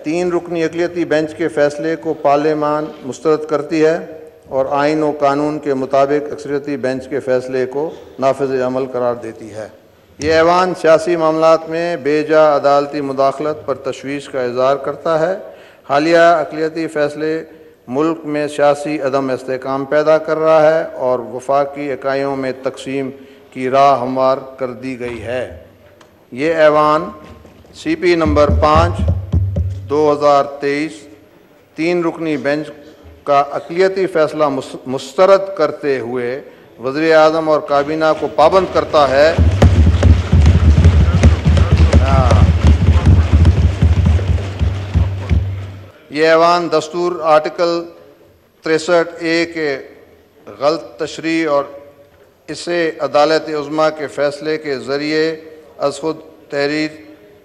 3 رکنی اقلیتی بینچ کے فیصلے کو پارلیمان مسترد کرتی ہے اور آئین و قانون کے مطابق اکثریتی بینچ کے فیصلے کو نافذ عمل قرار دیتی ہے۔ یہ ایوان سیاسی معاملات میں بے جا عدالتی مداخلت پر تشویش کا اظہار کرتا ہے۔ حالیہ اقلیتی فیصلے ملک میں سیاسی عدم استحکام پیدا کر رہا ہے اور وفاقی اکائیوں میں تقسیم کی راہ ہموار کر دی گئی ہے۔ یہ ایوان سی پی نمبر 5 2023 3 رکنی بینچ کا اقلیتی فیصلہ مسترد کرتے ہوئے وزیر اعظم اور کابینہ کو پابند کرتا ہے۔ یہ ایوان دستور آرٹیکل 63A کے غلط تشریح اور اسے عدالت عظمیٰ کے فیصلے کے ذریعے از خود تحریر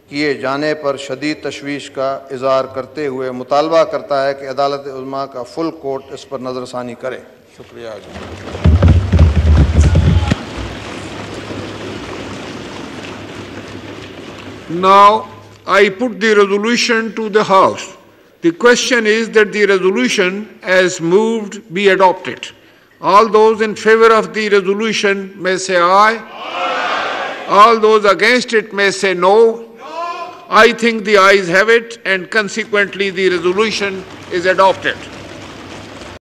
کیے جانے پر شدید تشویش کا اظہار کرتے ہوئے مطالبہ کرتا ہے کہ عدالت عظمیٰ کا فل کورٹ اس پر نظر ثانی کرے۔ شکریہ۔ Now I put the resolution to the House. The question is that the resolution as moved be adopted. All those in favor of the resolution may say aye. Aye. All those against it may say no. No. I think the ayes have it, and consequently the resolution is adopted.